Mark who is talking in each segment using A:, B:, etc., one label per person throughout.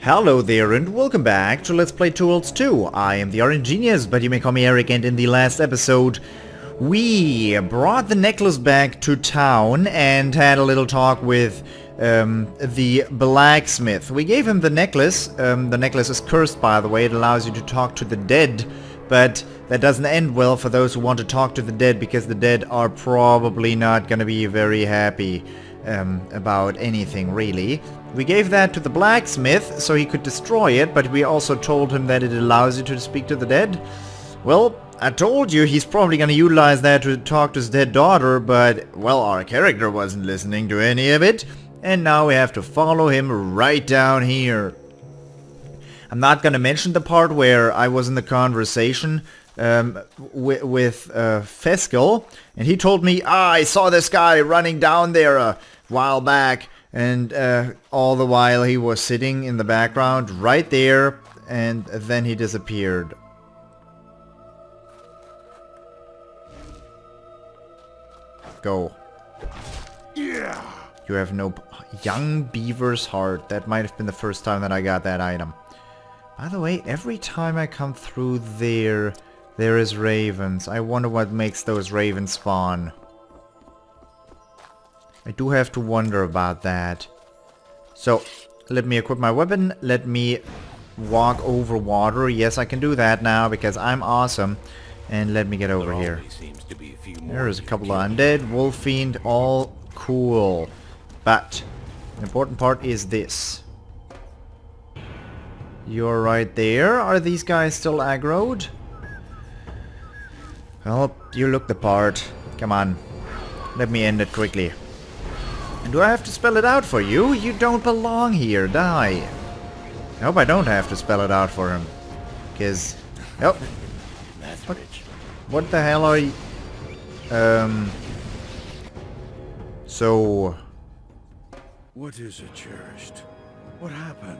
A: Hello there and welcome back to Let's Play Tools 2. I am the RNGenius, but you may call me Eric, and in the last episode we brought the necklace back to town and had a little talk with the blacksmith. We gave him the necklace. The necklace is cursed, by the way. It allows you to talk to the dead, but that doesn't end well for those who want to talk to the dead, because the dead are probably not going to be very happy about anything, really. We gave that to the blacksmith so he could destroy it, but we also told him that it allows you to speak to the dead. Well, I told you he's probably going to utilize that to talk to his dead daughter, but, well, our character wasn't listening to any of it, and now we have to follow him right down here. I'm not going to mention the part where I was in the conversation with Feskel, and he told me, I saw this guy running down there a while back, and all the while he was sitting in the background right there, and then he disappeared. Go. Yeah. You have no young beaver's heart. That might have been the first time that I got that item. By the way, every time I come through there is ravens. I wonder what makes those ravens spawn. I do have to wonder about that. So, let me equip my weapon. Let me walk over water. Yes, I can do that now because I'm awesome. And let me get over here. There's a couple of undead, wolf fiend, all cool. But the important part is this. You're right there. Are these guys still aggroed? Well, you look the part. Come on. Let me end it quickly. Do I have to spell it out for you? You don't belong here. Die. Nope, I don't have to spell it out for him. Because... Oh. What the hell are you... So...
B: What is it, cherished? What happened?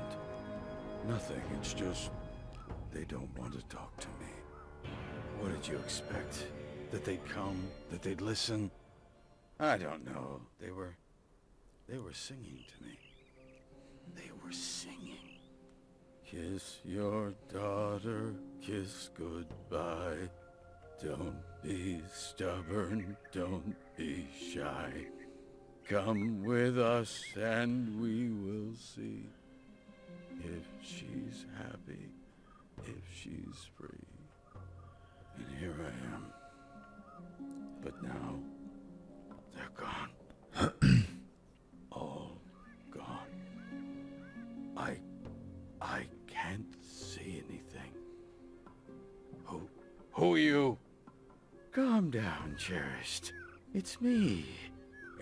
B: Nothing, it's just... They don't want to talk to me. What did you expect? That they'd come? That they'd listen? I don't know. They were singing to me. They were singing. Kiss your daughter, kiss goodbye. Don't be stubborn, don't be shy. Come with us and we will see if she's happy, if she's free. And here I am. But now, they're gone. All gone. I can't see anything. Who are you? Calm down, cherished. It's me.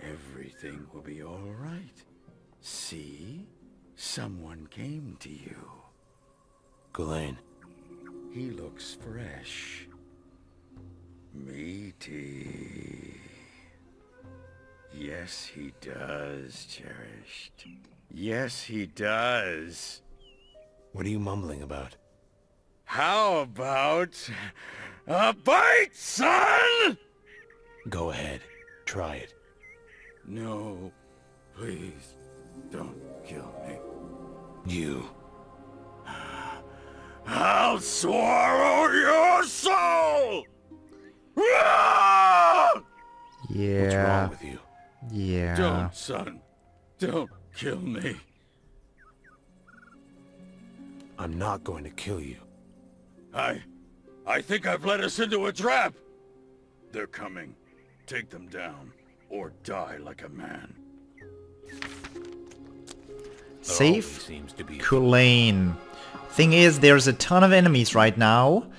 B: Everything will be all right. See? Someone came to you.
C: Ghislaine.
B: He looks fresh. Meaty. Yes, he does, cherished. Yes, he does.
C: What are you mumbling about?
B: How about a bite, son?
C: Go ahead. Try it.
B: No, please, don't kill me.
C: You.
B: I'll swallow your soul!
A: Yeah.
C: What's wrong with you?
A: Yeah.
B: Don't, son. Don't kill me.
C: I'm not going to kill you.
B: I think I've led us into a trap. They're coming. Take them down, or die like a man.
A: Safe Kulain. Thing is, there's a ton of enemies right now,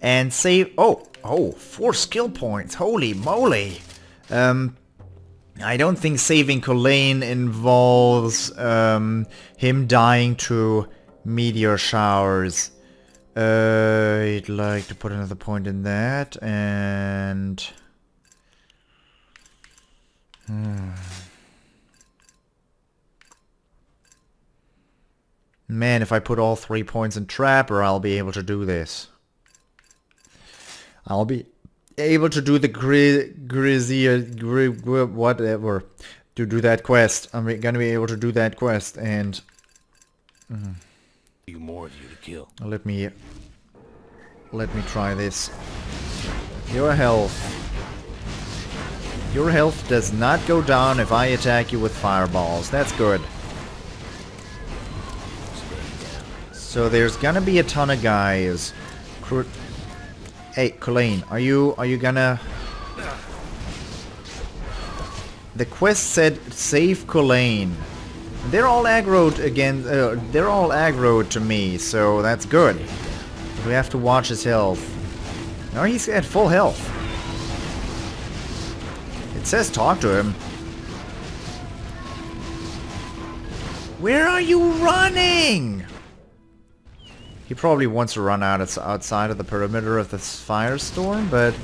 A: and save. Oh, 4 skill points. Holy moly! I don't think saving Kulain involves him dying to meteor showers. I'd like to put another point in that, and... Man, if I put all 3 points in Trapper, I'll be able to do this. I'll be able to do the whatever. To do that quest. I'm gonna be able to do that quest, and...
C: more of you to kill.
A: Let me try this. Your health. Your health does not go down if I attack you with fireballs. That's good. So there's gonna be a ton of guys. Hey, Colleen, are you gonna... The quest said save Colleen. They're all aggroed again. They're all aggroed to me, so that's good. But we have to watch his health. No, he's at full health. It says talk to him. Where are you running? He probably wants to run out outside of the perimeter of this firestorm, but...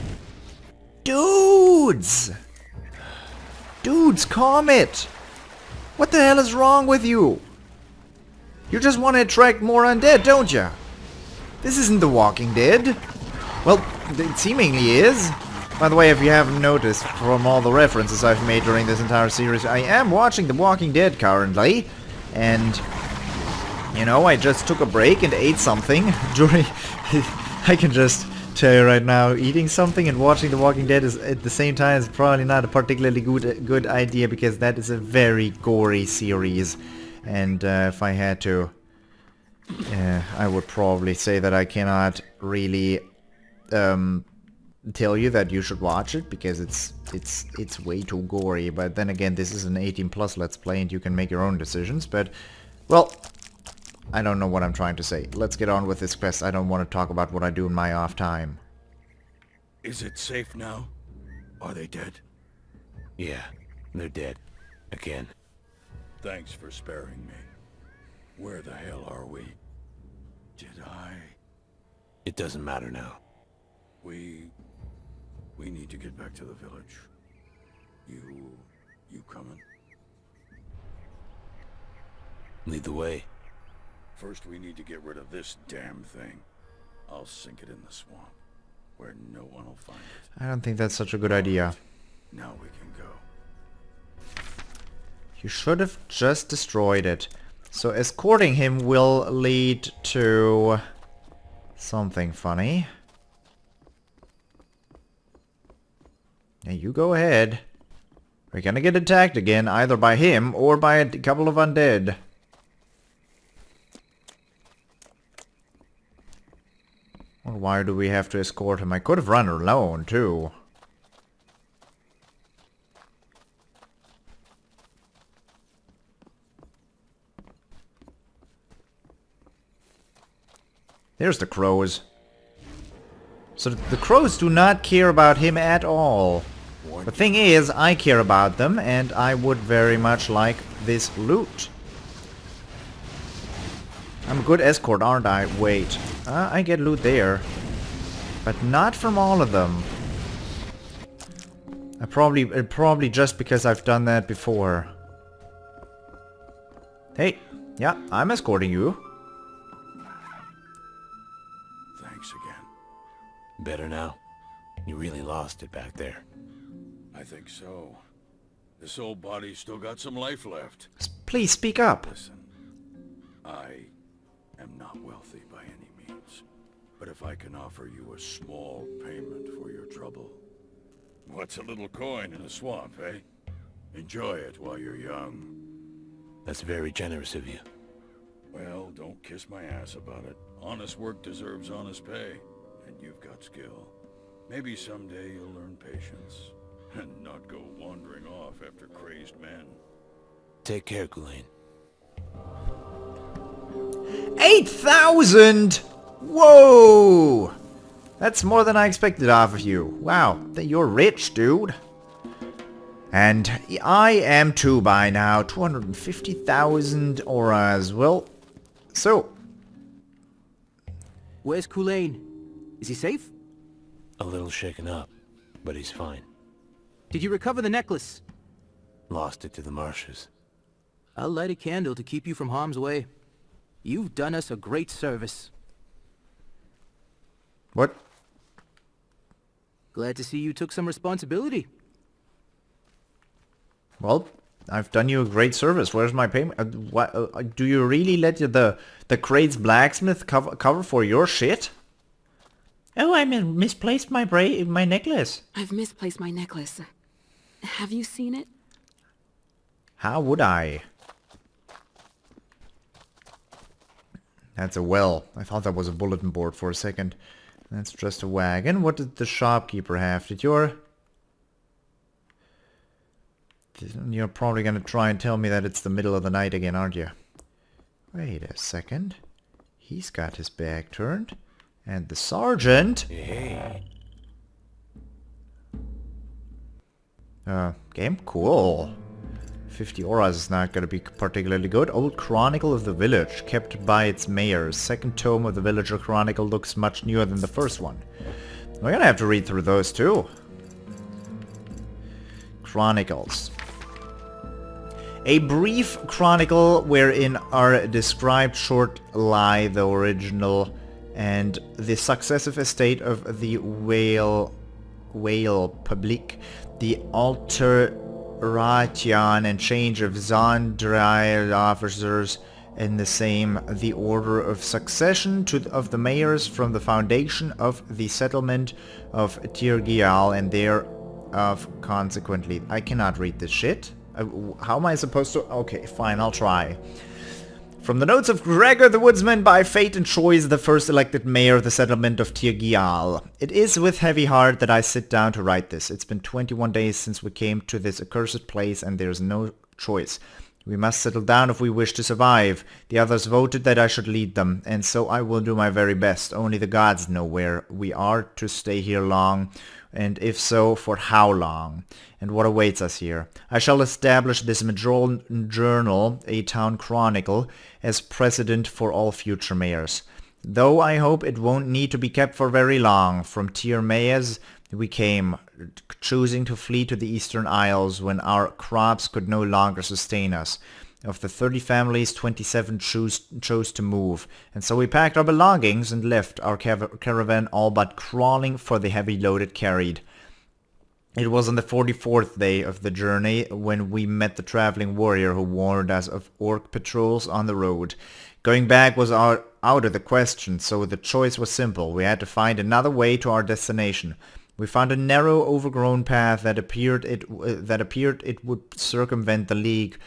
A: Dudes! Dudes, calm it! What the hell is wrong with you? You just want to attract more undead, don't you? This isn't The Walking Dead. Well, it seemingly is. By the way, if you haven't noticed from all the references I've made during this entire series, I am watching The Walking Dead currently. And, you know, I just took a break and ate something during... I can just tell you right now, eating something and watching The Walking Dead is at the same time is probably not a particularly good idea, because that is a very gory series. And if I had to, I would probably say that I cannot really tell you that you should watch it, because it's way too gory. But then again, this is an 18+ Let's Play and you can make your own decisions. But, well, I don't know what I'm trying to say. Let's get on with this quest. I don't want to talk about what I do in my off time.
B: Is it safe now? Are they dead?
C: Yeah, they're dead. Again.
B: Thanks for sparing me. Where the hell are we? Did I...
C: It doesn't matter now.
B: We need to get back to the village. You coming?
C: Lead the way.
B: First we need to get rid of this damn thing. I'll sink it in the swamp, where no one will find it.
A: I don't think that's such a good idea.
B: Now we can go.
A: You should have just destroyed it. So escorting him will lead to something funny. Now you go ahead. We're gonna get attacked again, either by him or by a couple of undead. Or why do we have to escort him? I could have run alone too. There's the crows. So the crows do not care about him at all. The thing is, I care about them, and I would very much like this loot. I'm a good escort, aren't I? Wait. I get loot there. But not from all of them. Probably just because I've done that before. Hey, yeah, I'm escorting you.
B: Thanks again.
C: Better now? You really lost it back there.
B: I think so. This old body's still got some life left.
A: Please speak up.
B: Listen, I am not wealthy by any means, but if I can offer you a small payment for your trouble... What's a little coin in a swamp, eh? Enjoy it while you're young.
C: That's very generous of you.
B: Well, don't kiss my ass about it. Honest work deserves honest pay, and you've got skill. Maybe someday you'll learn patience, and not go wandering off after crazed men.
C: Take care, Ghislaine.
A: 8,000! Whoa! That's more than I expected off of you. Wow, you're rich, dude. And I am too by now. 250,000 auras. Well, so...
D: Where's Kulain? Is he safe?
C: A little shaken up, but he's fine.
D: Did you recover the necklace?
C: Lost it to the marshes.
D: I'll light a candle to keep you from harm's way. You've done us a great service.
A: What?
D: Glad to see you took some responsibility.
A: Well, I've done you a great service. Where's my payment? Do you really let the Crate's blacksmith cover for your shit? Oh, I misplaced my necklace.
E: I've misplaced my necklace. Have you seen it?
A: How would I? That's a well. I thought that was a bulletin board for a second. That's just a wagon. What did the shopkeeper have? You're probably gonna try and tell me that it's the middle of the night again, aren't you? Wait a second. He's got his back turned. And the sergeant...
C: Hey.
A: Game? Cool. 50 auras is not gonna be particularly good. Old Chronicle of the Village, kept by its mayor. Second tome of the Villager Chronicle looks much newer than the first one. We're gonna have to read through those too. Chronicles. A brief chronicle wherein are described short lie, the original, and the successive estate of the whale public, the alteration and change of Zandrai officers in the same, the order of succession of the mayors from the foundation of the settlement of Tirgial and thereof consequently. I cannot read this shit. How am I supposed to? Okay, fine, I'll try. From the notes of Gregor the Woodsman, by fate and choice the first elected mayor of the settlement of Tirgial. It is with heavy heart that I sit down to write this. It's been 21 days since we came to this accursed place and there's no choice. We must settle down if we wish to survive. The others voted that I should lead them, and so I will do my very best. Only the gods know where we are to stay here long, and if so, for how long, and what awaits us here. I shall establish this journal, a town chronicle, as precedent for all future mayors. Though I hope it won't need to be kept for very long. From Tirmaeus we came, choosing to flee to the Eastern Isles when our crops could no longer sustain us. Of the 30 families, 27 chose to move, and so we packed our belongings and left our caravan all but crawling for the heavy load it carried. It was on the 44th day of the journey when we met the traveling warrior who warned us of orc patrols on the road. Going back was out of the question, so the choice was simple. We had to find another way to our destination. We found a narrow, overgrown path that appeared it would circumvent the league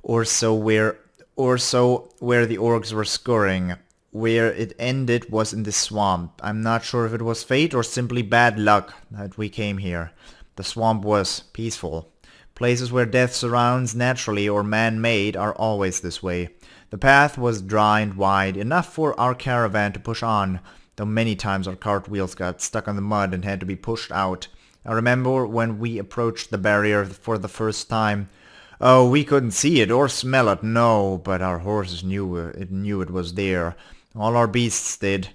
A: or so where the orcs were scurrying. Where it ended was in the swamp. I'm not sure if it was fate or simply bad luck that we came here. The swamp was peaceful. Places where death surrounds naturally or man-made are always this way. The path was dry and wide, enough for our caravan to push on, though many times our cartwheels got stuck on the mud and had to be pushed out. I remember when we approached the barrier for the first time. Oh, we couldn't see it or smell it, no, but our horses knew it was there. All our beasts did.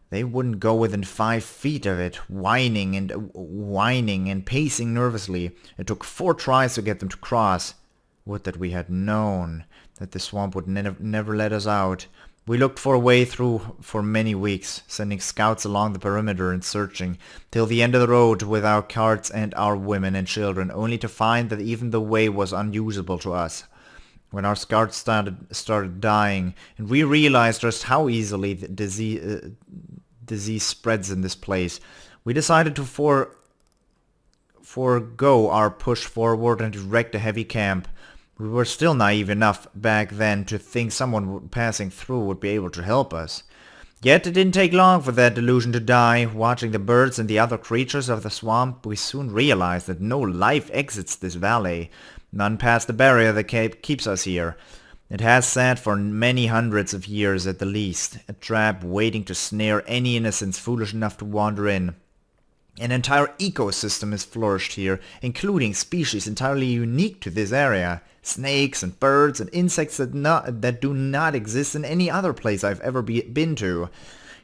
A: They wouldn't go within 5 feet of it, whining and pacing nervously. It took 4 tries to get them to cross. Would that we had known that the swamp would never let us out. We looked for a way through for many weeks, sending scouts along the perimeter and searching, till the end of the road with our carts and our women and children, only to find that even the way was unusable to us. When our scouts started dying, and we realized just how easily the disease spreads in this place, we decided to forego our push forward and erect a heavy camp. We were still naive enough back then to think someone passing through would be able to help us. Yet it didn't take long for that delusion to die. Watching the birds and the other creatures of the swamp, we soon realized that no life exits this valley. None past the barrier that keeps us here. It has sat for many hundreds of years at the least, a trap waiting to snare any innocents foolish enough to wander in. An entire ecosystem has flourished here, including species entirely unique to this area. Snakes and birds and insects that do not exist in any other place I've ever been to.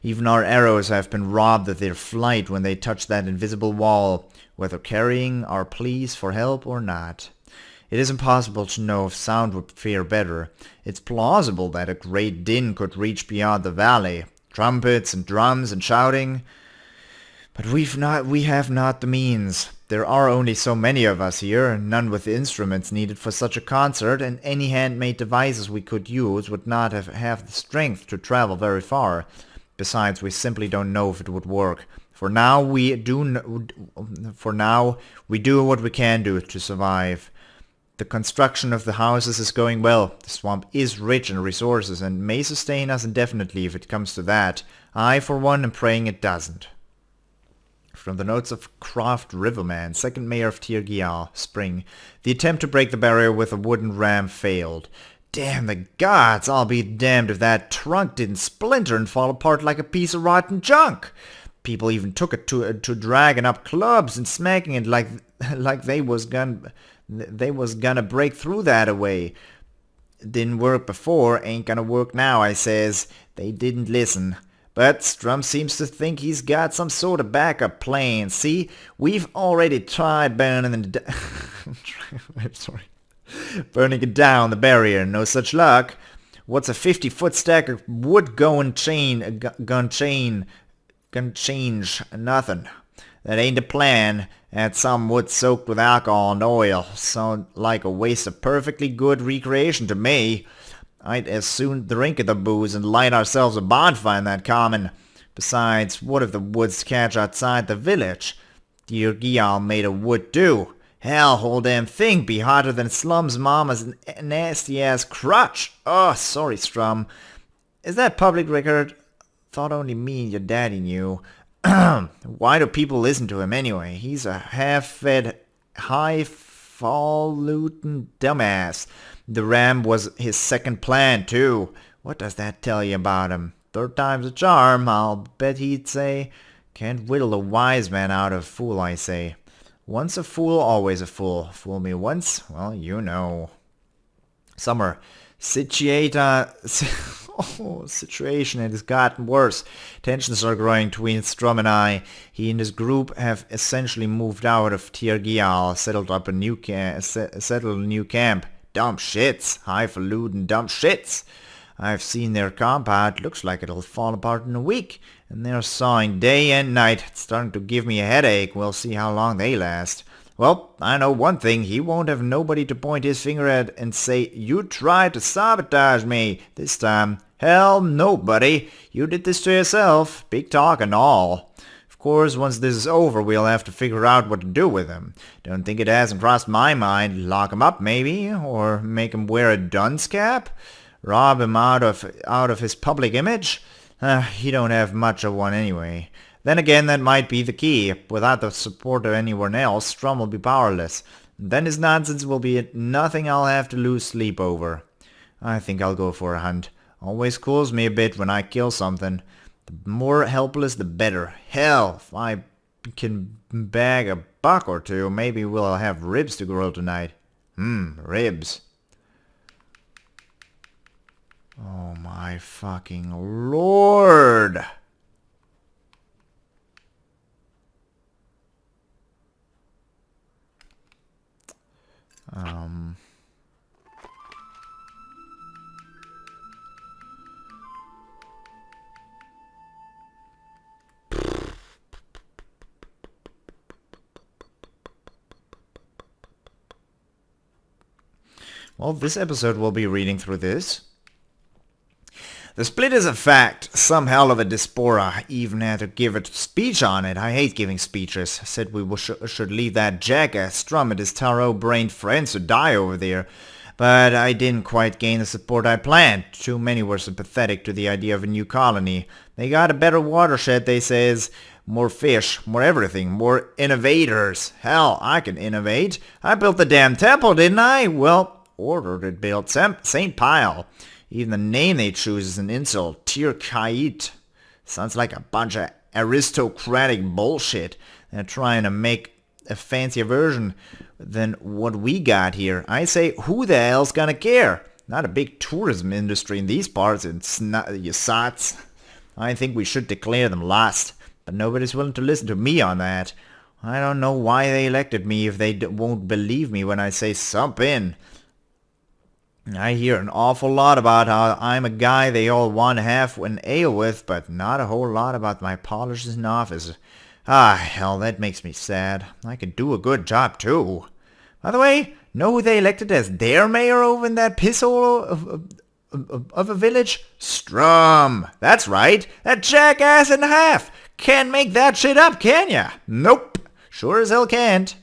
A: Even our arrows have been robbed of their flight when they touch that invisible wall, whether carrying our pleas for help or not. It is impossible to know if sound would fare better. It's plausible that a great din could reach beyond the valley. Trumpets and drums and shouting. But we have not the means. There are only so many of us here, none with the instruments needed for such a concert, and any handmade devices we could use would not have the strength to travel very far. Besides, we simply don't know if it would work. For now, we do what we can do to survive. The construction of the houses is going well. The swamp is rich in resources and may sustain us indefinitely if it comes to that. I, for one, am praying it doesn't. From the notes of Croft Riverman, second mayor of Tirgial, spring. The attempt to break the barrier with a wooden ram failed. Damn the gods, I'll be damned if that trunk didn't splinter and fall apart like a piece of rotten junk. People even took it to dragging up clubs and smacking it like they was gonna break through that away. Didn't work before, ain't gonna work now, I says. They didn't listen. But Strum seems to think he's got some sort of backup plan. See, we've already tried burning it down, the barrier. No such luck. What's a 50-foot stack of wood gonna change? Nothing. That ain't the plan. Add some wood soaked with alcohol and oil. Sound like a waste of perfectly good recreation to me. I'd as soon drink the booze and light ourselves a bonfire in that common. Besides, what if the woods catch outside the village? Dear Gial made of wood too. Hell, whole damn thing be hotter than Slum's mama's nasty-ass crutch. Oh, sorry, Strum. Is that public record? Thought only me and your daddy knew. Why do people listen to him anyway? He's a half-fed, highfalutin dumbass. The ram was his second plan, too. What does that tell you about him? Third time's a charm, I'll bet he'd say. Can't whittle a wise man out of a fool, I say. Once a fool, always a fool. Fool me once, well, you know. Summer. Situation has gotten worse. Tensions are growing between Strum and I. He and his group have essentially moved out of Tirgial, settled a new camp. Dumb shits. Highfalutin dumb shits. I've seen their compound. Looks like it'll fall apart in a week. And they're sawing day and night. It's starting to give me a headache. We'll see how long they last. Well, I know one thing. He won't have nobody to point his finger at and say, you tried to sabotage me this time. Hell, nobody. You did this to yourself. Big talk and all. Of course, once this is over, we'll have to figure out what to do with him. Don't think it hasn't crossed my mind. Lock him up, maybe? Or make him wear a dunce cap? Rob him out of his public image? He don't have much of one anyway. Then again, that might be the key. Without the support of anyone else, Strum will be powerless. Then his nonsense will be nothing I'll have to lose sleep over. I think I'll go for a hunt. Always cools me a bit when I kill something. The more helpless, the better. Hell, if I can bag a buck or two, maybe we'll have ribs to grill tonight. Ribs. Oh my fucking lord! Well, this episode we'll be reading through this. The split is a fact. Some hell of a diaspora even had to give a speech on it. I hate giving speeches. Said we should leave that jackass Strum and his tarot-brained friends to die over there. But I didn't quite gain the support I planned. Too many were sympathetic to the idea of a new colony. They got a better watershed, they says. More fish, more everything, more innovators. Hell, I can innovate. I built the damn temple, didn't I? Well, ordered it built. St. Pile. Even the name they choose is an insult. Tir-Kait. Sounds like a bunch of aristocratic bullshit. They're trying to make a fancier version than what we got here. I say, who the hell's gonna care? Not a big tourism industry in these parts, you sots. I think we should declare them lost. But nobody's willing to listen to me on that. I don't know why they elected me if they won't believe me when I say sump in. I hear an awful lot about how I'm a guy they all want to have an ale with, but not a whole lot about my polishes in office. Ah, hell, that makes me sad. I could do a good job, too. By the way, know who they elected as their mayor over in that pisshole of a village? Strum. That's right. That jackass and a half. Can't make that shit up, can ya? Nope. Sure as hell can't.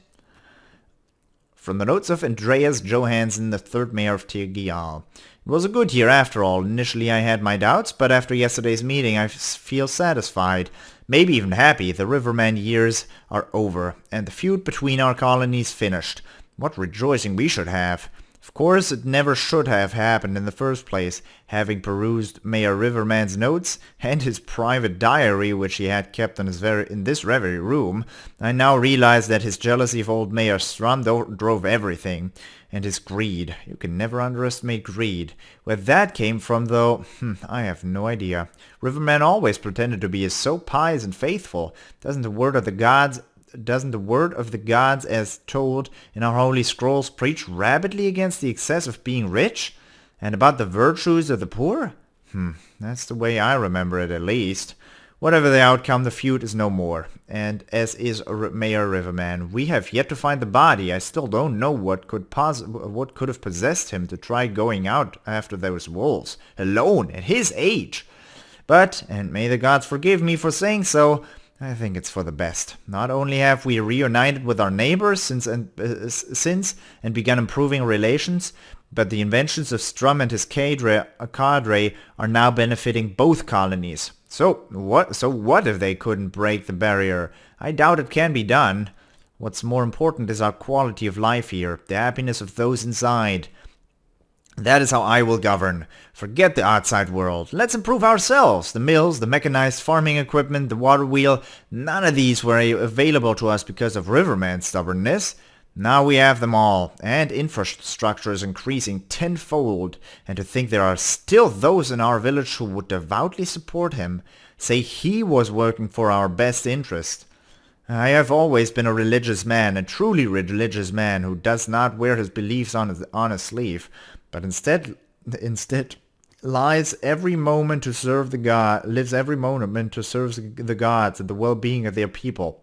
A: From the notes of Andreas Johansson, the third mayor of Tirgial. It was a good year after all. Initially I had my doubts, but after yesterday's meeting I feel satisfied. Maybe even happy. The Riverman years are over, and the feud between our colonies finished. What rejoicing we should have. Of course, it never should have happened in the first place. Having perused Mayor Riverman's notes and his private diary, which he had kept in this very room, I now realize that his jealousy of old Mayor Strum drove everything. And his greed. You can never underestimate greed. Where that came from, though, I have no idea. Riverman always pretended to be so pious and faithful. Doesn't the word of the gods as told in our holy scrolls preach rabidly against the excess of being rich? And about the virtues of the poor? That's the way I remember it, at least. Whatever the outcome, the feud is no more. And as is Mayor Riverman, we have yet to find the body. I still don't know what could have possessed him to try going out after those wolves, alone, at his age. But, and may the gods forgive me for saying so, I think it's for the best. Not only have we reunited with our neighbors since and begun improving relations, but the inventions of Strum and his cadre are now benefiting both colonies. So what if they couldn't break the barrier? I doubt it can be done. What's more important is our quality of life here, the happiness of those inside. That is how I will govern. Forget the outside world. Let's improve ourselves. The mills, the mechanized farming equipment, the water wheel, none of these were available to us because of Riverman's stubbornness. Now we have them all, and infrastructure is increasing tenfold, and to think there are still those in our village who would devoutly support him, say he was working for our best interest. I have always been a religious man, a truly religious man who does not wear his beliefs on his sleeve, but instead lives every moment to serve the gods and the well-being of their people.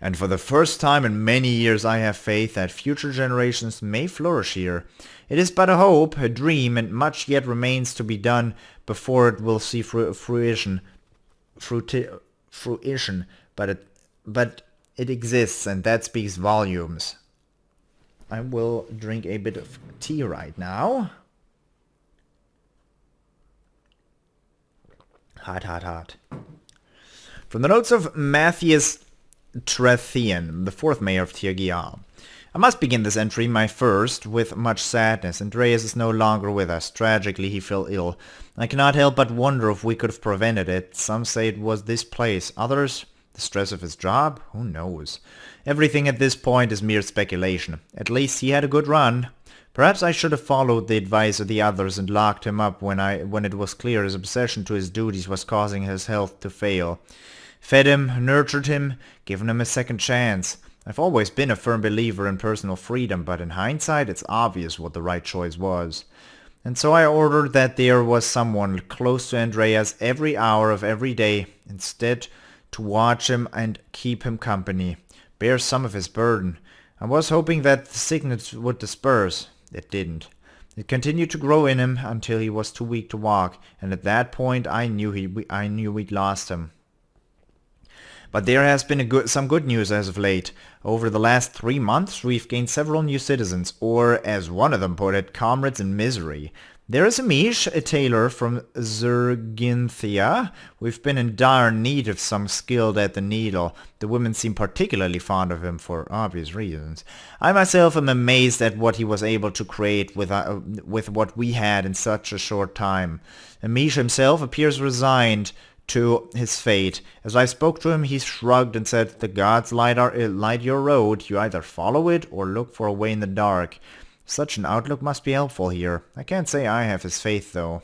A: And for the first time in many years I have faith that future generations may flourish here. It is but a hope, a dream, and much yet remains to be done before it will see fruition. But it exists, and that speaks volumes. I will drink a bit of tea right now. Hot, hot, hot. From the notes of Matthias Trethian, the fourth mayor of Tirgial. I must begin this entry, my first, with much sadness. Andreas is no longer with us. Tragically, he fell ill. I cannot help but wonder if we could have prevented it. Some say it was this place. Others, the stress of his job? Who knows? Everything at this point is mere speculation. At least he had a good run. Perhaps I should have followed the advice of the others and locked him up when it was clear his obsession to his duties was causing his health to fail. Fed him, nurtured him, given him a second chance. I've always been a firm believer in personal freedom, but in hindsight it's obvious what the right choice was. And so I ordered that there was someone close to Andreas every hour of every day, instead to watch him and keep him company, bear some of his burden. I was hoping that the sickness would disperse. It didn't. It continued to grow in him until he was too weak to walk, and at that point I knew we'd lost him. But there has been some good news as of late. Over the last 3 months we've gained several new citizens, or as one of them put it, comrades in misery. There is Amish, a tailor from Zerginthia. We've been in dire need of some skilled at the needle. The women seem particularly fond of him for obvious reasons. I myself am amazed at what he was able to create with what we had in such a short time. Amish himself appears resigned to his fate. As I spoke to him, he shrugged and said, "The gods light your road. You either follow it or look for a way in the dark." Such an outlook must be helpful here. I can't say I have his faith, though.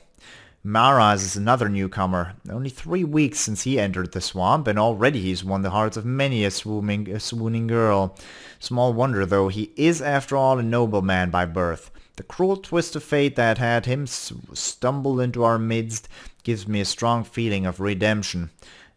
A: Maraz is another newcomer. Only 3 weeks since he entered the swamp, and already he's won the hearts of many a swooning girl. Small wonder, though, he is, after all, a nobleman by birth. The cruel twist of fate that had him stumble into our midst gives me a strong feeling of redemption.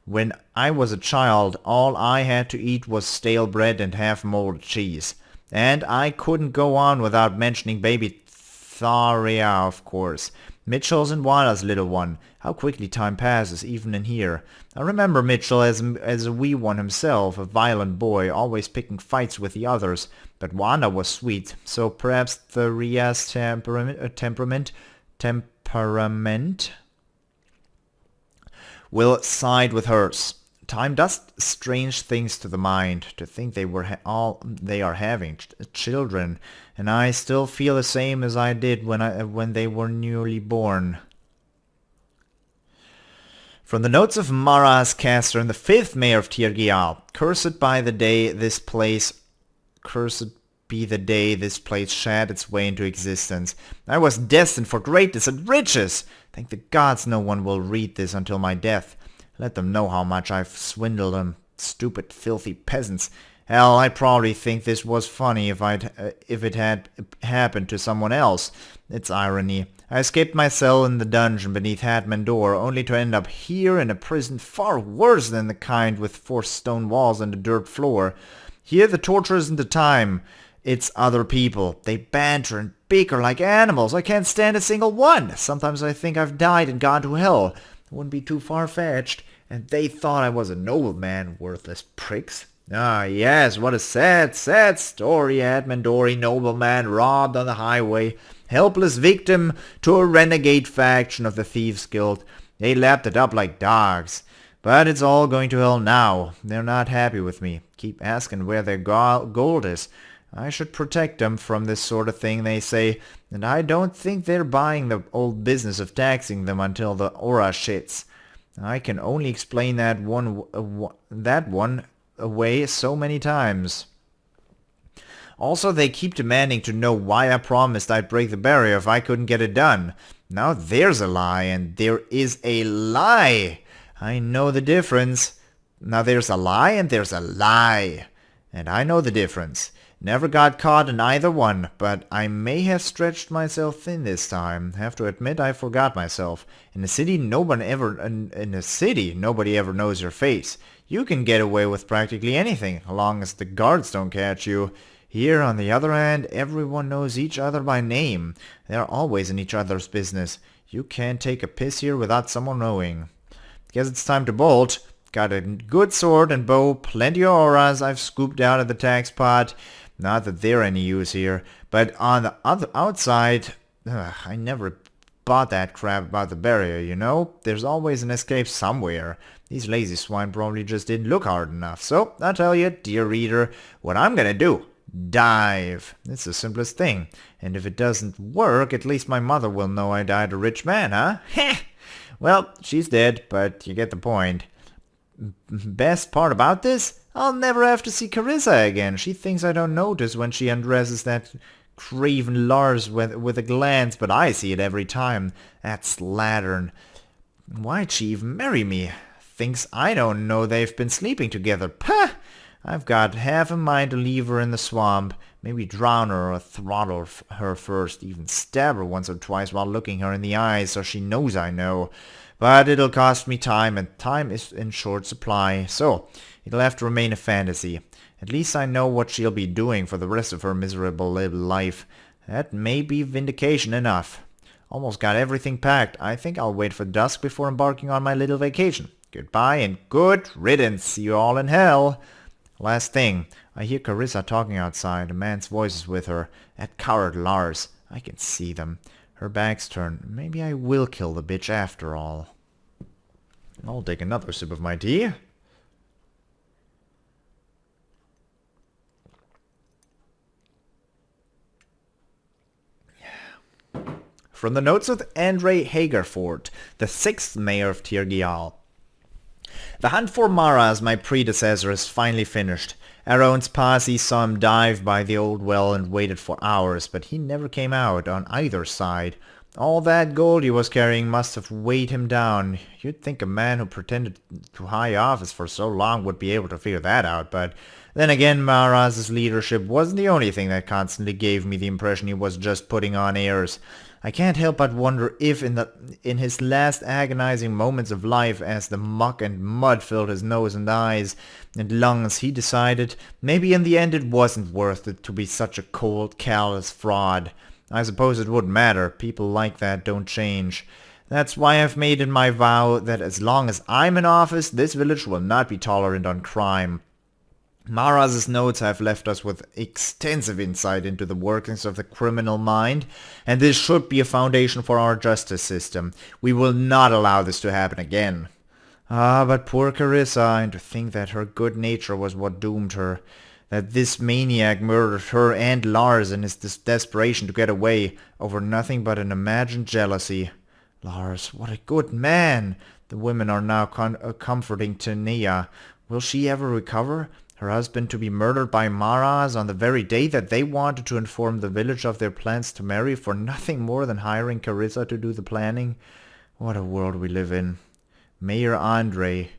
A: When I was a child, all I had to eat was stale bread and half-molded cheese. And I couldn't go on without mentioning baby Tharia, of course. Mitchell's and Walla's little one. How quickly time passes, even in here. I remember Mitchell as a wee one himself, a violent boy, always picking fights with the others. But Wanda was sweet, so perhaps Tharia's temperament will side with hers. Time does strange things to the mind. To think they are having children, and I still feel the same as I did when they were newly born. From the notes of Maras Caster and the 5th Mayor of Tirgial, cursed be the day this place shed its way into existence. I was destined for greatness and riches. Thank the gods no one will read this until my death. Let them know how much I've swindled them. Stupid, filthy peasants. Hell, I probably think this was funny if it had happened to someone else. It's irony. I escaped my cell in the dungeon beneath Hatmandor, only to end up here in a prison far worse than the kind with 4 stone walls and a dirt floor. Here the torture isn't the time. It's other people. They banter and bicker like animals. I can't stand a single one. Sometimes I think I've died and gone to hell. It wouldn't be too far-fetched. And they thought I was a nobleman, worthless pricks. Ah, yes, what a sad, sad story. Hatmandori nobleman robbed on the highway. Helpless victim to a renegade faction of the Thieves' Guild. They lapped it up like dogs. But it's all going to hell now. They're not happy with me. Keep asking where their gold is. I should protect them from this sort of thing, they say, and I don't think they're buying the old business of taxing them until the aura shits. I can only explain that one away so many times. Also, they keep demanding to know why I promised I'd break the barrier if I couldn't get it done. Now there's a lie, and there is a lie. I know the difference. Now there's a lie and there's a lie. And I know the difference. Never got caught in either one, but I may have stretched myself thin this time. Have to admit I forgot myself. In a city nobody ever knows your face. You can get away with practically anything, as long as the guards don't catch you. Here, on the other hand, everyone knows each other by name. They're always in each other's business. You can't take a piss here without someone knowing. Guess it's time to bolt. Got a good sword and bow, plenty of auras I've scooped out of the tax pot. Not that they're any use here, but on the outside, I never bought that crap about the barrier, you know? There's always an escape somewhere. These lazy swine probably just didn't look hard enough. So, I'll tell you, dear reader, what I'm gonna do. Dive. It's the simplest thing. And if it doesn't work, at least my mother will know I died a rich man, huh? Heh! Well, she's dead, but you get the point. Best part about this? I'll never have to see Carissa again. She thinks I don't notice when she undresses that craven Lars with a glance, but I see it every time. That slattern. Why'd she even marry me? Thinks I don't know they've been sleeping together. Pah! I've got half a mind to leave her in the swamp. Maybe drown her or throttle her first. Even stab her once or twice while looking her in the eyes so she knows I know. But it'll cost me time, and time is in short supply, so it'll have to remain a fantasy. At least I know what she'll be doing for the rest of her miserable little life. That may be vindication enough. Almost got everything packed. I think I'll wait for dusk before embarking on my little vacation. Goodbye and good riddance. See you all in hell. Last thing, I hear Carissa talking outside. A man's voice is with her. That coward Lars. I can see them. Her back's turned. Maybe I will kill the bitch after all. I'll take another sip of my tea. From the notes of Andre Hagerford, the 6th Mayor of Tirgial. The hunt for Mara as my predecessor is finally finished. Aaron's posse saw him dive by the old well and waited for hours, but he never came out on either side. All that gold he was carrying must have weighed him down. You'd think a man who pretended to high office for so long would be able to figure that out, but then again, Maraz's leadership wasn't the only thing that constantly gave me the impression he was just putting on airs. I can't help but wonder if in his last agonizing moments of life, as the muck and mud filled his nose and eyes and lungs, he decided maybe in the end it wasn't worth it to be such a cold, callous fraud. I suppose it wouldn't matter. People like that don't change. That's why I've made it my vow that as long as I'm in office, this village will not be tolerant on crime. Maraz's notes have left us with extensive insight into the workings of the criminal mind, and this should be a foundation for our justice system. We will not allow this to happen again. Ah, but poor Carissa, and to think that her good nature was what doomed her. That this maniac murdered her and Lars in his desperation to get away over nothing but an imagined jealousy. Lars, what a good man! The women are now comforting Tania. Will she ever recover? Her husband to be murdered by Maras on the very day that they wanted to inform the village of their plans to marry for nothing more than hiring Carissa to do the planning? What a world we live in. Mayor Andre.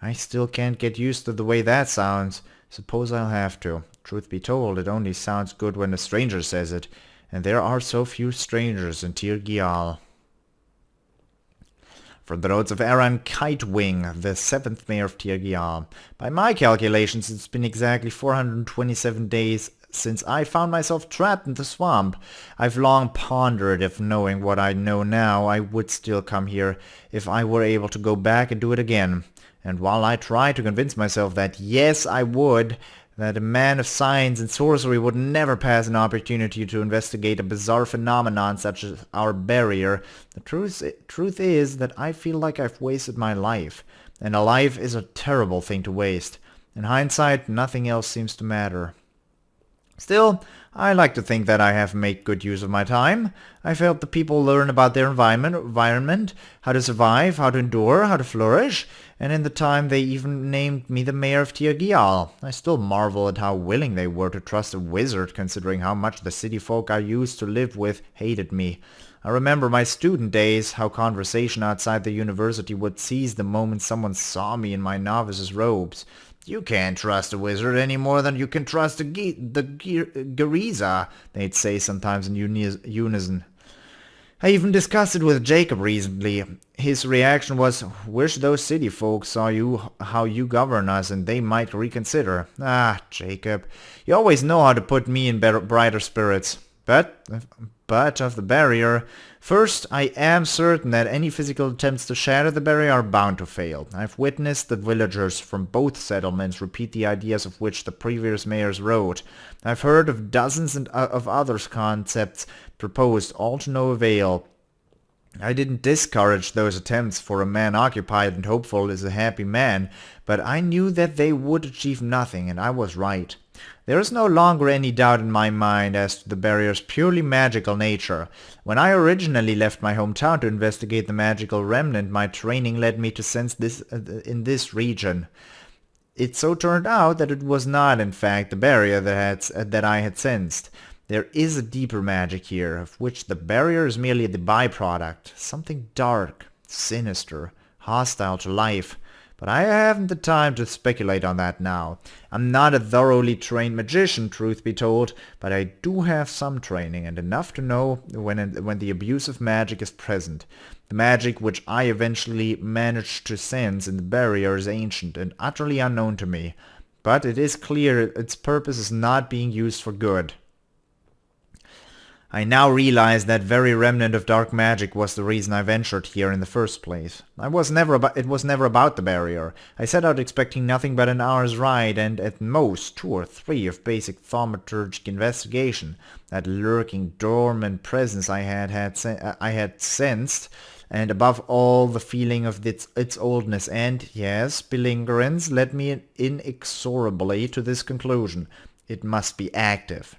A: I still can't get used to the way that sounds. Suppose I'll have to. Truth be told, it only sounds good when a stranger says it, and there are so few strangers in Tir Gial. From the notes of Aran Kitewing, the 7th mayor of Tir Gial. By my calculations, it's been exactly 427 days since I found myself trapped in the swamp. I've long pondered if, knowing what I know now, I would still come here if I were able to go back and do it again. And while I try to convince myself that yes, I would, that a man of science and sorcery would never pass an opportunity to investigate a bizarre phenomenon such as our barrier, the truth is that I feel like I've wasted my life. And a life is a terrible thing to waste. In hindsight, nothing else seems to matter. Still, I like to think that I have made good use of my time. I've helped the people learn about their environment, how to survive, how to endure, how to flourish, and in the time they even named me the mayor of Tir Gial. I still marvel at how willing they were to trust a wizard, considering how much the city folk I used to live with hated me. I remember my student days, how conversation outside the university would cease the moment someone saw me in my novice's robes. You can't trust a wizard any more than you can trust the Geriza, they'd say sometimes in unison. I even discussed it with Jacob recently. His reaction was, wish those city folks saw you how you govern us and they might reconsider. Ah, Jacob, you always know how to put me in brighter spirits. But of the barrier, first, I am certain that any physical attempts to shatter the barrier are bound to fail. I've witnessed the villagers from both settlements repeat the ideas of which the previous mayors wrote. I've heard of dozens of other concepts proposed, all to no avail. I didn't discourage those attempts, for a man occupied and hopeful is a happy man, but I knew that they would achieve nothing, and I was right. There is no longer any doubt in my mind as to the barrier's purely magical nature. When I originally left my hometown to investigate the magical remnant, my training led me to sense this in this region. It so turned out that it was not, in fact, the barrier that I had sensed. There is a deeper magic here, of which the barrier is merely the byproduct, something dark, sinister, hostile to life. But I haven't the time to speculate on that now. I'm not a thoroughly trained magician, truth be told, but I do have some training and enough to know when the abuse of magic is present. The magic which I eventually managed to sense in the barrier is ancient and utterly unknown to me, but it is clear its purpose is not being used for good. I now realize that very remnant of dark magic was the reason I ventured here in the first place. It was never about the barrier. I set out expecting nothing but an hour's ride and at most 2 or 3 of basic thaumaturgic investigation. That lurking, dormant presence I had sensed, and above all the feeling of its oldness and, yes, belligerence led me inexorably to this conclusion. It must be active.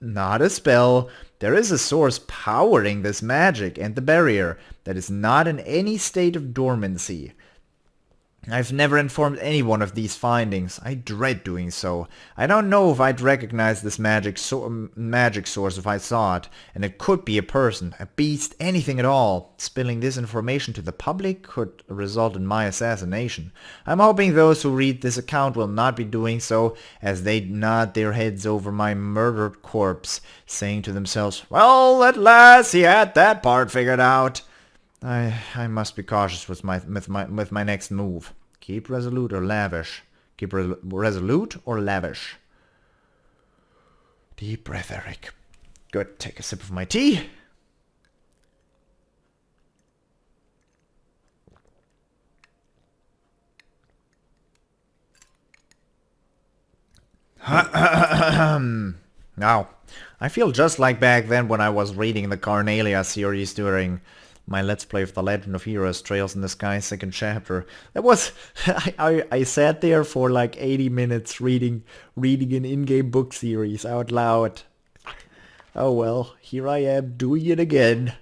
A: Not a spell. There is a source powering this magic and the barrier that is not in any state of dormancy. I've never informed anyone of these findings. I dread doing so. I don't know if I'd recognize this magic source if I saw it, and it could be a person, a beast, anything at all. Spilling this information to the public could result in my assassination. I'm hoping those who read this account will not be doing so, as they nod their heads over my murdered corpse, saying to themselves, "Well, at last he had that part figured out." I must be cautious with my next move. Keep resolute or lavish. Keep resolute or lavish. Deep breath, Eric. Good. Take a sip of my tea. Now, I feel just like back then when I was reading the Carnalia series during my Let's Play of The Legend of Heroes Trails in the Sky second chapter. That was... I sat there for like 80 minutes reading an in-game book series out loud. Oh well, here I am doing it again.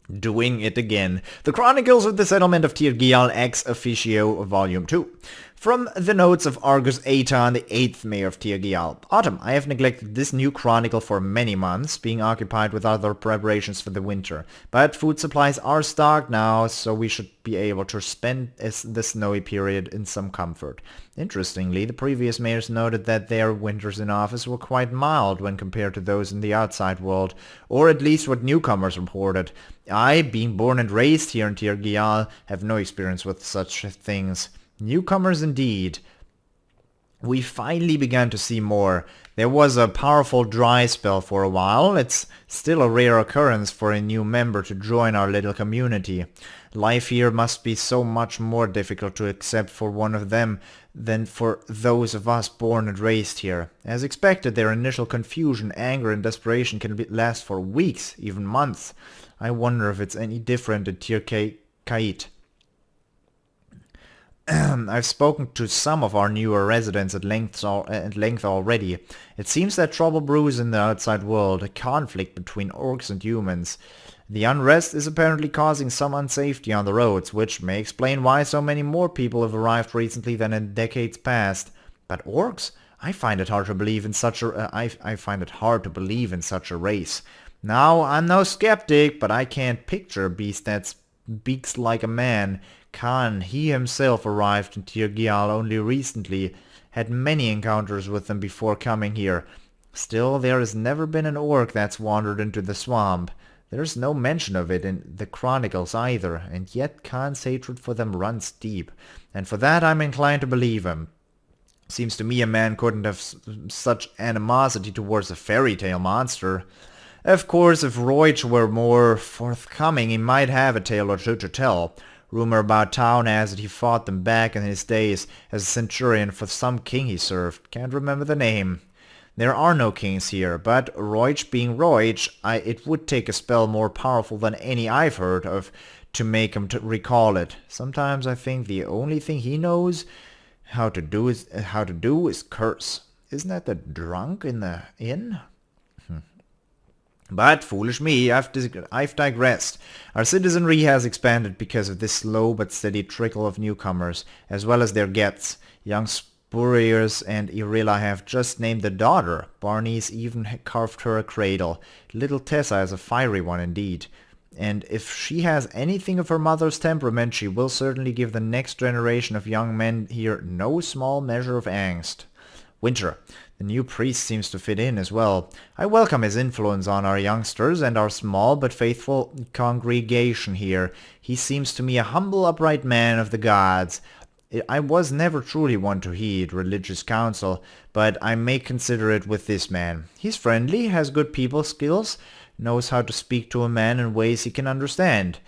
A: The Chronicles of the Settlement of Tirgial ex officio, Volume 2. From the notes of Argus Aeton, the 8th mayor of Tirgial. Autumn. I have neglected this new chronicle for many months, being occupied with other preparations for the winter. But food supplies are stocked now, so we should be able to spend the snowy period in some comfort. Interestingly, the previous mayors noted that their winters in office were quite mild when compared to those in the outside world, or at least what newcomers reported. I, being born and raised here in Tirgial, have no experience with such things. Newcomers indeed. We finally began to see more. There was a powerful dry spell for a while. It's still a rare occurrence for a new member to join our little community. Life here must be so much more difficult to accept for one of them than for those of us born and raised here. As expected, their initial confusion, anger, and desperation can last for weeks, even months. I wonder if it's any different in Tir-Kait. I've spoken to some of our newer residents at length already. It seems that trouble brews in the outside world, a conflict between orcs and humans. The unrest is apparently causing some unsafety on the roads, which may explain why so many more people have arrived recently than in decades past. But orcs? I find it hard to believe in such a race. Now, I'm no skeptic, but I can't picture a beast that speaks like a man. Khan, he himself arrived in Tirgial only recently, had many encounters with them before coming here. Still, there has never been an orc that's wandered into the swamp. There's no mention of it in the Chronicles either, and yet Khan's hatred for them runs deep, and for that I'm inclined to believe him. Seems to me a man couldn't have such animosity towards a fairy tale monster. Of course, if Roich were more forthcoming, he might have a tale or two to tell. Rumor about town has it he fought them back in his days as a centurion for some king he served. Can't remember the name. There are no kings here, but Roich being Roich, it would take a spell more powerful than any I've heard of to make him to recall it. Sometimes I think the only thing he knows how to do is curse. Isn't that the drunk in the inn? But, foolish me, I've digressed. Our citizenry has expanded because of this slow but steady trickle of newcomers, as well as their gets. Young Spuriers and Irilla have just named a daughter. Barney's even carved her a cradle. Little Tessa is a fiery one indeed. And if she has anything of her mother's temperament, she will certainly give the next generation of young men here no small measure of angst. Winter. The new priest seems to fit in as well. I welcome his influence on our youngsters and our small but faithful congregation here. He seems to me a humble, upright man of the gods. I was never truly one to heed religious counsel, but I may consider it with this man. He's friendly, has good people skills, knows how to speak to a man in ways he can understand.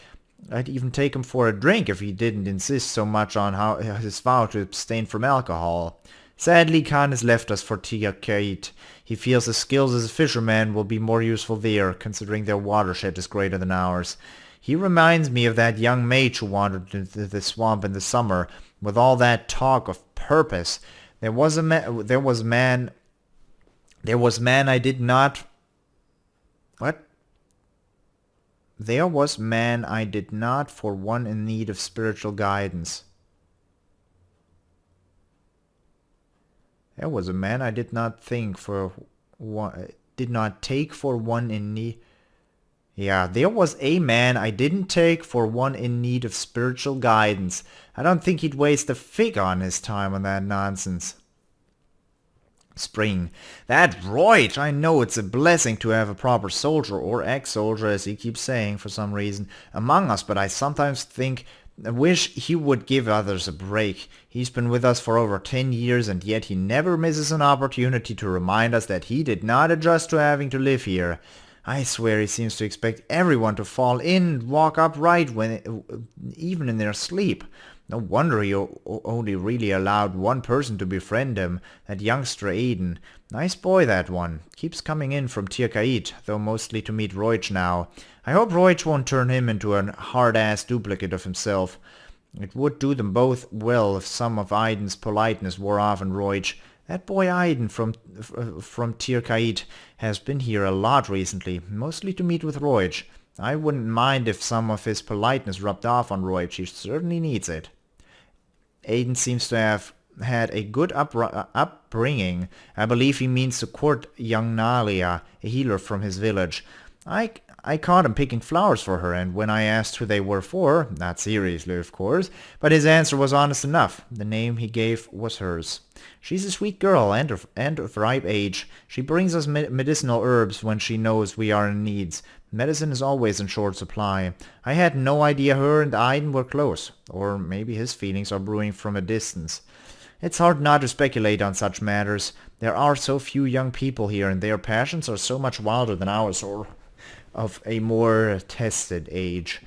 A: I'd even take him for a drink if he didn't insist so much on his vow to abstain from alcohol. Sadly, Khan has left us for Tir-Kait. He feels his skills as a fisherman will be more useful there, considering their watershed is greater than ours. He reminds me of that young mage who wandered into the swamp in the summer, with all that talk of purpose. There was man I did not for one in need of spiritual guidance. There was a man I did not take for one in need. Yeah, there was a man I didn't take for one in need of spiritual guidance. I don't think he'd waste a fig on his time on that nonsense. Spring. That right! I know it's a blessing to have a proper soldier, or ex-soldier as he keeps saying for some reason, among us, but I sometimes wish he would give others a break. He's been with us for over 10 years and yet he never misses an opportunity to remind us that he did not adjust to having to live here. I swear he seems to expect everyone to fall in and walk upright even in their sleep. No wonder he only really allowed one person to befriend him, that youngster Aiden. Nice boy, that one. Keeps coming in from Tirkait, though mostly to meet Roich now. I hope Roich won't turn him into a hard-ass duplicate of himself. It would do them both well if some of Aiden's politeness wore off on Roich. That boy Aiden from Tirkait has been here a lot recently, mostly to meet with Roich. I wouldn't mind if some of his politeness rubbed off on Roich. He certainly needs it. Aiden seems to have had a good upbringing. I believe he means to court young Nalia, a healer from his village. I caught him picking flowers for her, and when I asked who they were for, not seriously of course, but his answer was honest enough. The name he gave was hers. She's a sweet girl and of ripe age. She brings us medicinal herbs when she knows we are in needs. Medicine is always in short supply. I had no idea her and Aiden were close, or maybe his feelings are brewing from a distance. It's hard not to speculate on such matters. There are so few young people here, and their passions are so much wilder than ours, or of a more tested age.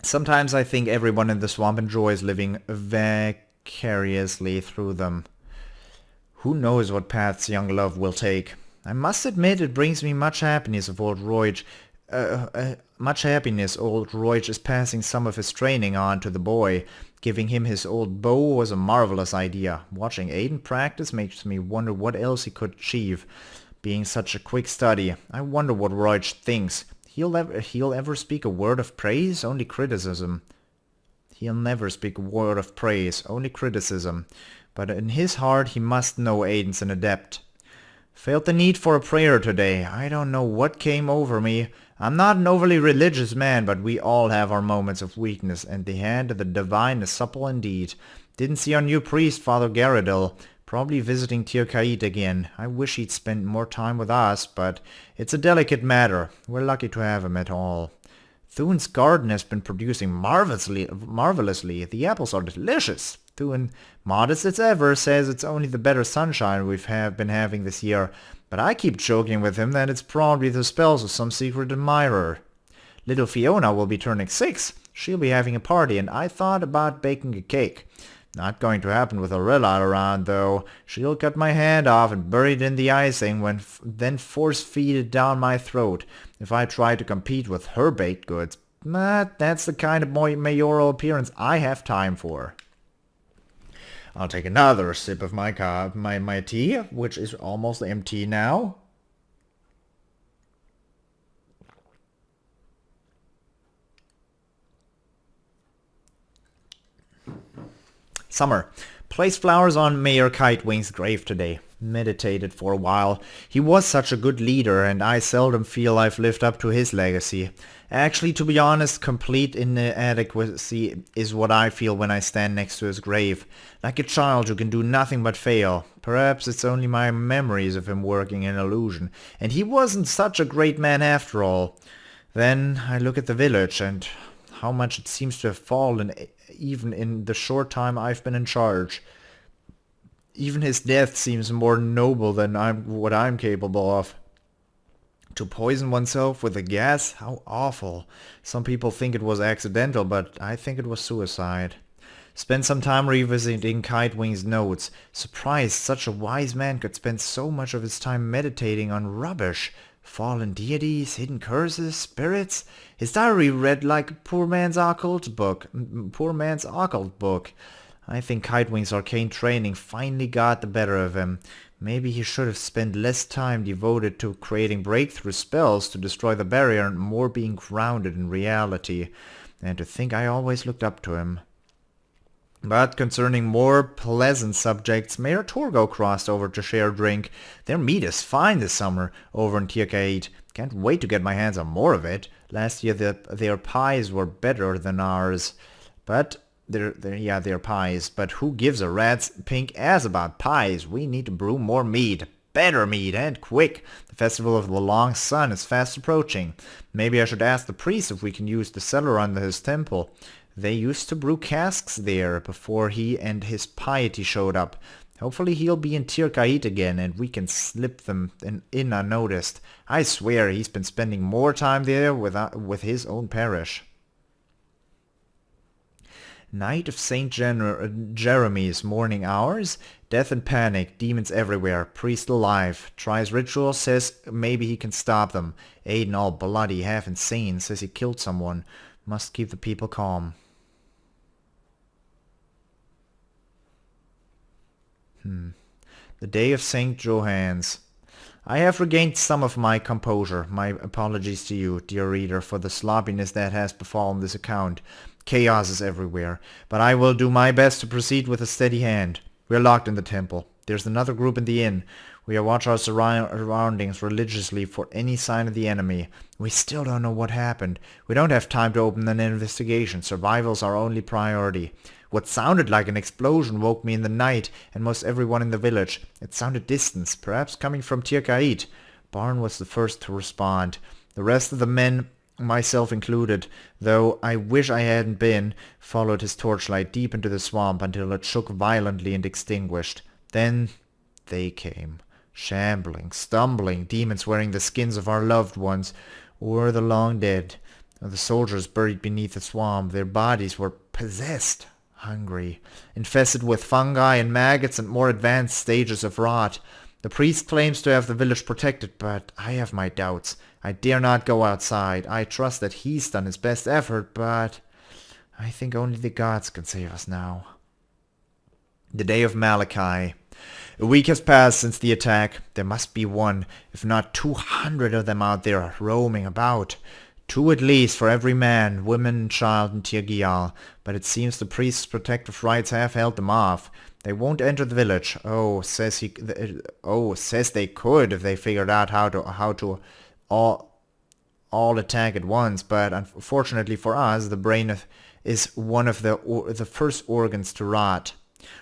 A: Sometimes I think everyone in the swamp enjoys living vicariously through them. Who knows what paths young love will take? I must admit it brings me much happiness old Roich is passing some of his training on to the boy. Giving him his old bow was a marvelous idea. Watching Aiden practice makes me wonder what else he could achieve. Being such a quick study, I wonder what Roich thinks. He'll ever speak a word of praise, only criticism. He'll never speak a word of praise, only criticism. But in his heart he must know Aiden's an adept. Felt the need for a prayer today. I don't know what came over me. I'm not an overly religious man, but we all have our moments of weakness, and the hand of the divine is supple indeed. Didn't see our new priest, Father Garadil. Probably visiting Tirkait again. I wish he'd spent more time with us, but it's a delicate matter. We're lucky to have him at all. Thune's garden has been producing marvelously. The apples are delicious. Thune, modest as ever, says it's only the better sunshine we've been having this year, but I keep joking with him that it's probably the spells of some secret admirer. Little Fiona will be turning 6. She'll be having a party, and I thought about baking a cake. Not going to happen with Aurilla around, though. She'll cut my hand off and bury it in the icing, then force-feed it down my throat if I try to compete with her baked goods. But that's the kind of mayoral appearance I have time for. I'll take another sip of my tea, which is almost empty now. Summer. Placed flowers on Mayor Kitewing's grave today. Meditated for a while. He was such a good leader, and I seldom feel I've lived up to his legacy. Actually, to be honest, complete inadequacy is what I feel when I stand next to his grave. Like a child who can do nothing but fail. Perhaps it's only my memories of him working an illusion. And he wasn't such a great man after all. Then I look at the village, and how much it seems to have fallen even in the short time I've been in charge. Even his death seems more noble than what I'm capable of. To poison oneself with a gas? How awful. Some people think it was accidental, but I think it was suicide. Spent some time revisiting Kitewing's notes. Surprised such a wise man could spend so much of his time meditating on rubbish. Fallen deities, hidden curses, spirits. His diary read like a poor man's occult book. I think Kitewing's arcane training finally got the better of him. Maybe he should have spent less time devoted to creating breakthrough spells to destroy the barrier and more being grounded in reality. And to think I always looked up to him. But concerning more pleasant subjects, Mayor Torgo crossed over to share a drink. Their meat is fine this summer over in Tirkait. Can't wait to get my hands on more of it. Last year their pies were better than ours. But they're pies. But who gives a rat's pink ass about pies? We need to brew more mead. Better mead, and quick. The festival of the long sun is fast approaching. Maybe I should ask the priest if we can use the cellar under his temple. They used to brew casks there before he and his piety showed up. Hopefully he'll be in Tirkait again and we can slip them in unnoticed. I swear he's been spending more time there with his own parish. Night of St. Jeremy's morning hours. Death and panic, demons everywhere, priest alive. Tries ritual, says maybe he can stop them. Aiden all bloody, half insane, says he killed someone. Must keep the people calm. The day of St. Johannes. I have regained some of my composure. My apologies to you, dear reader, for the sloppiness that has befallen this account. Chaos is everywhere, but I will do my best to proceed with a steady hand. We are locked in the temple. There's another group in the inn. We watch our surroundings religiously for any sign of the enemy. We still don't know what happened. We don't have time to open an investigation. Survival's our only priority. What sounded like an explosion woke me in the night and most everyone in the village. It sounded distant, perhaps coming from Tirkait. Barn was the first to respond. The rest of the men, myself included, though I wish I hadn't been, followed his torchlight deep into the swamp until it shook violently and extinguished. Then they came. Shambling, stumbling, demons wearing the skins of our loved ones, or the long dead. The soldiers buried beneath the swamp, their bodies were possessed, hungry, infested with fungi and maggots and more advanced stages of rot. The priest claims to have the village protected, but I have my doubts. I dare not go outside. I trust that he's done his best effort, but I think only the gods can save us now. The day of Malachi. A week has passed since the attack. There must be one, if not 200 of them out there roaming about. 2 at least for every man, woman and child in Tirgial, but it seems the priest's protective rites have held them off. They won't enter the village. Says they could if they figured out how to all attack at once, but unfortunately for us, the brain is one of the first organs to rot.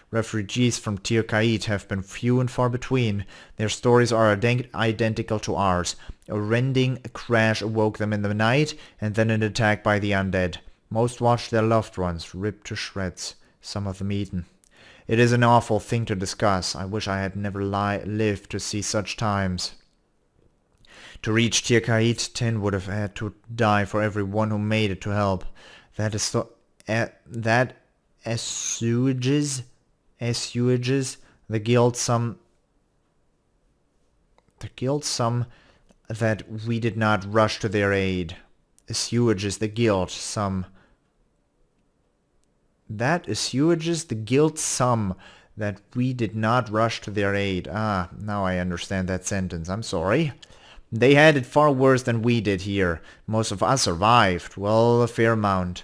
A: Refugees from Tirkait have been few and far between. Their stories are identical to ours. A rending crash awoke them in the night, and then an attack by the undead. Most watched their loved ones ripped to shreds, some of them eaten. It is an awful thing to discuss. I wish I had never lived to see such times. To reach Tirkait, 10 would have had to die for every one who made it to help. That assuages the guilt some that we did not rush to their aid. Assuages the guilt some that we did not rush to their aid. Now I understand that sentence. I'm sorry. They had it far worse than we did here. Most of us survived. Well, a fair amount.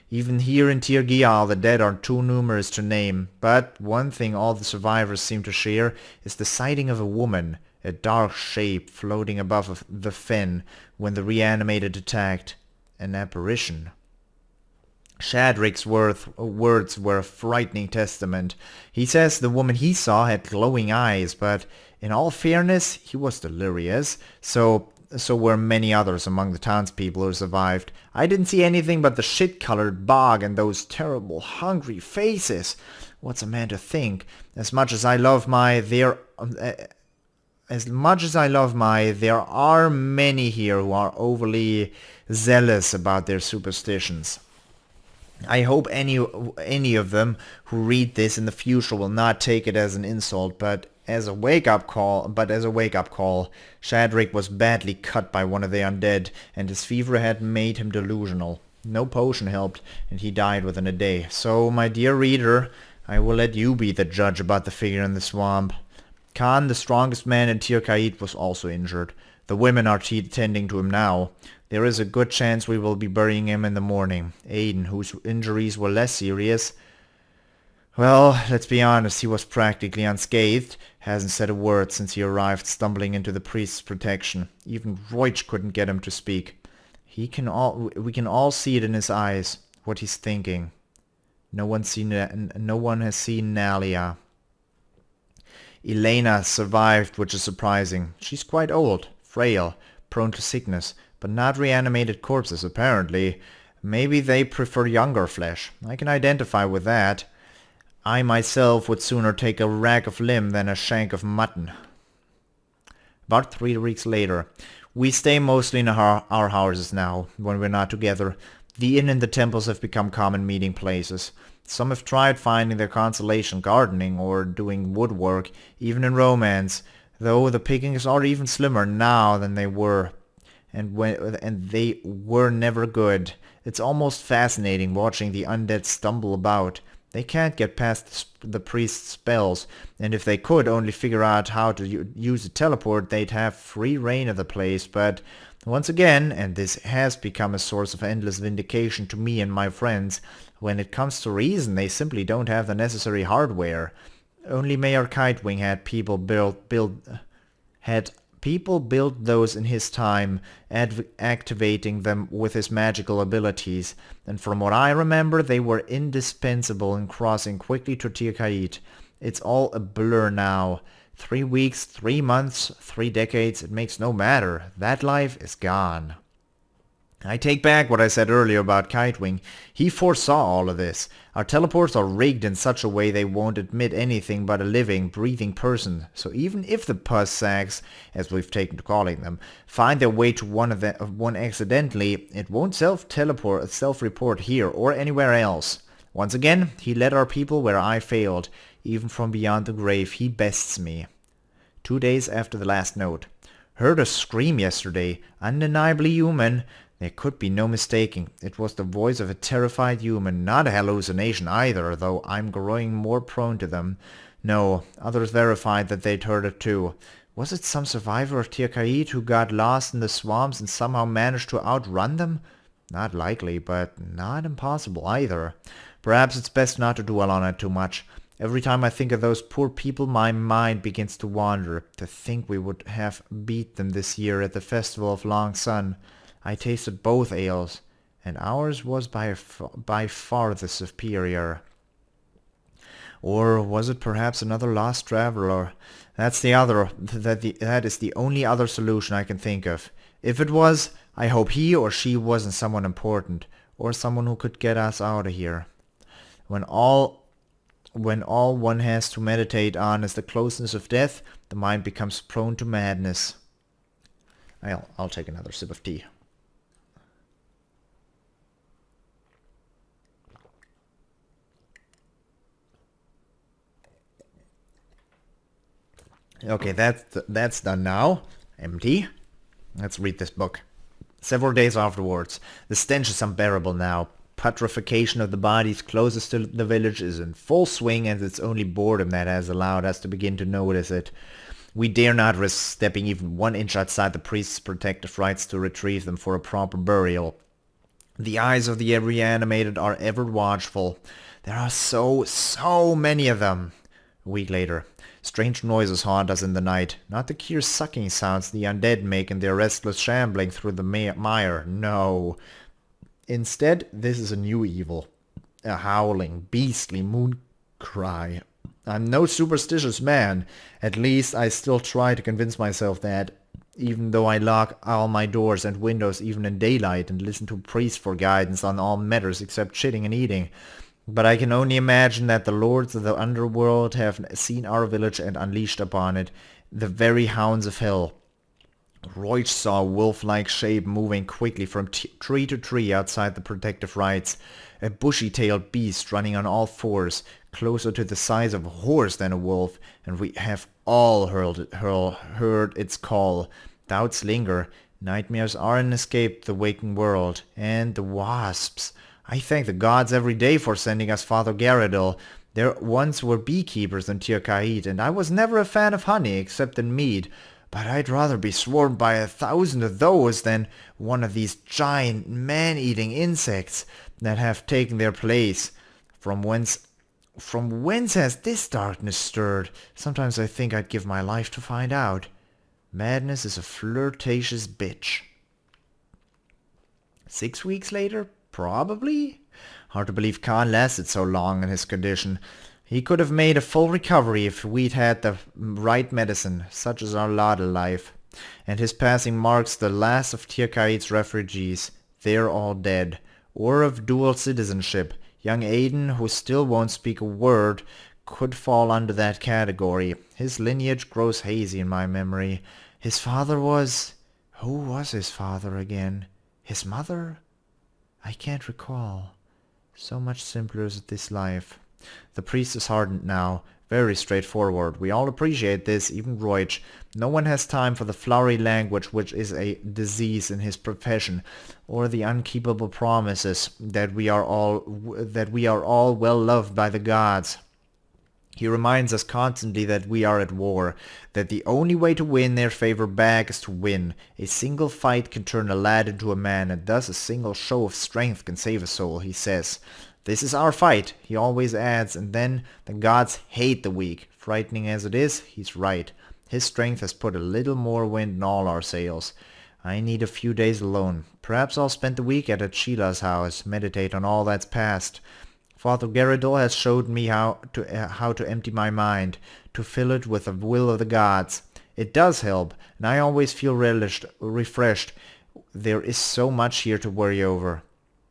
A: Even here in Tirgial, the dead are too numerous to name. But one thing all the survivors seem to share is the sighting of a woman, a dark shape floating above the fen when the reanimated attacked. An apparition. Shadrick's words were a frightening testament. He says the woman he saw had glowing eyes, but in all fairness, he was delirious, so were many others among the townspeople who survived. I didn't see anything but the shit-colored bog and those terrible, hungry faces. What's a man to think? As much as I love my, there are many here who are overly zealous about their superstitions. I hope any of them who read this in the future will not take it as an insult, but as a wake-up call. Shadrick was badly cut by one of the undead, and his fever had made him delusional. No potion helped, and he died within a day. So, my dear reader, I will let you be the judge about the figure in the swamp. Khan, the strongest man in Tirkait, was also injured. The women are tending to him now. There is a good chance we will be burying him in the morning. Aiden, whose injuries were less serious, Well, let's be honest, he was practically unscathed. Hasn't said a word since he arrived stumbling into the priest's protection. Even Roich couldn't get him to speak. We can all see it in his eyes, what he's thinking. No one has seen Nalia. Elena survived, which is surprising. She's quite old, frail, prone to sickness, but not reanimated corpses apparently. Maybe they prefer younger flesh. I can identify with that. I myself would sooner take a rack of limb than a shank of mutton. About 3 weeks later. We stay mostly in our houses now, when we're not together. The inn and the temples have become common meeting places. Some have tried finding their consolation gardening or doing woodwork, even in romance, though the pickings are even slimmer now than they were. And they were never good. It's almost fascinating watching the undead stumble about. They can't get past the priest's spells, and if they could only figure out how to use a teleport, they'd have free reign of the place, but once again, and this has become a source of endless vindication to me and my friends, when it comes to reason, they simply don't have the necessary hardware. Only Mayor Kitewing had people build those in his time, activating them with his magical abilities, and from what I remember they were indispensable in crossing quickly to Tirkait. It's all a blur now. 3 weeks, 3 months, 3 decades, it makes no matter. That life is gone. I take back what I said earlier about Kitewing. He foresaw all of this. Our teleports are rigged in such a way they won't admit anything but a living, breathing person. So even if the pus sacks, as we've taken to calling them, find their way to one accidentally, it won't self-report here or anywhere else. Once again, he led our people where I failed. Even from beyond the grave, he bests me. 2 days after the last note. Heard a scream yesterday. Undeniably human. There could be no mistaking. It was the voice of a terrified human, not a hallucination either, though I'm growing more prone to them. No, others verified that they'd heard it too. Was it some survivor of Tirkait who got lost in the swamps and somehow managed to outrun them? Not likely, but not impossible either. Perhaps it's best not to dwell on it too much. Every time I think of those poor people, my mind begins to wander. To think we would have beat them this year at the Festival of Long Sun. I tasted both ales, and ours was by far the superior. Or was it perhaps another lost traveler? That is the only other solution I can think of. If it was, I hope he or she wasn't someone important, or someone who could get us out of here. When all one has to meditate on is the closeness of death, the mind becomes prone to madness. I'll take another sip of tea. Okay, that's done now. Empty. Let's read this book. Several days afterwards, the stench is unbearable now. Putrefaction of the bodies closest to the village is in full swing, and it's only boredom that has allowed us to begin to notice it. We dare not risk stepping even 1 inch outside the priest's protective rites to retrieve them for a proper burial. The eyes of the reanimated are ever watchful. There are so many of them. A week later. Strange noises haunt us in the night. Not the curious sucking sounds the undead make in their restless shambling through the mire. No. Instead, this is a new evil. A howling, beastly moon cry. I'm no superstitious man. At least I still try to convince myself that, even though I lock all my doors and windows even in daylight and listen to priests for guidance on all matters except shitting and eating. But I can only imagine that the lords of the underworld have seen our village and unleashed upon it the very hounds of hell. Roich saw a wolf-like shape moving quickly from tree to tree outside the protective rites, a bushy-tailed beast running on all fours, closer to the size of a horse than a wolf, and we have all heard its call. Doubts linger. Nightmares aren't escaped the waking world. And the wasps. I thank the gods every day for sending us Father Garadil. There once were beekeepers in Tirkait, and I was never a fan of honey except in mead, but I'd rather be swarmed by 1,000 of those than one of these giant man-eating insects that have taken their place. From whence From whence has this darkness stirred? Sometimes I think I'd give my life to find out. Madness is a flirtatious bitch. 6 weeks later? Probably? Hard to believe Khan lasted so long in his condition. He could have made a full recovery if we'd had the right medicine. Such is our lot in life. And his passing marks the last of Tirkait's refugees. They're all dead. Or of dual citizenship. Young Aiden, who still won't speak a word, could fall under that category. His lineage grows hazy in my memory. His father was... Who was his father again? His mother? I can't recall. So much simpler is this life. The priest is hardened now. Very straightforward. We all appreciate this, even Roig. No one has time for the flowery language which is a disease in his profession, or the unkeepable promises that we are all well loved by the gods. He reminds us constantly that we are at war, that the only way to win their favor back is to win. A single fight can turn a lad into a man, and thus a single show of strength can save a soul, he says. This is our fight, he always adds, and then the gods hate the weak. Frightening as it is, he's right. His strength has put a little more wind in all our sails. I need a few days alone. Perhaps I'll spend the week at Achila's house, meditate on all that's past. Father Garrido has showed me how to empty my mind, to fill it with the will of the gods. It does help, and I always feel refreshed. There is so much here to worry over.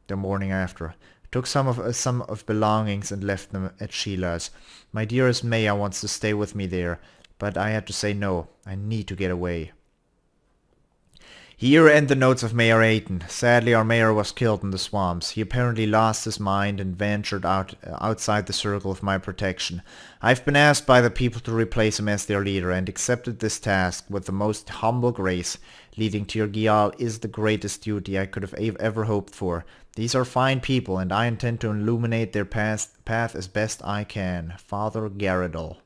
A: The morning after. Took some of belongings and left them at Sheila's. My dearest Maya wants to stay with me there, but I had to say no. I need to get away. Here end the notes of Mayor Aiton. Sadly, our mayor was killed in the swamps. He apparently lost his mind and ventured outside the circle of my protection. I've been asked by the people to replace him as their leader and accepted this task with the most humble grace. Leading Tirgial is the greatest duty I could have ever hoped for. These are fine people, and I intend to illuminate their path as best I can. Father Garrido.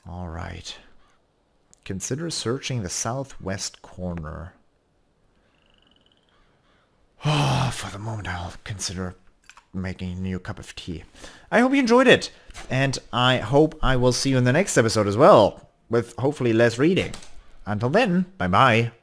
A: Alright. Consider searching the southwest corner. For the moment, I'll consider making a new cup of tea. I hope you enjoyed it, and I hope I will see you in the next episode as well, with hopefully less reading. Until then, bye-bye.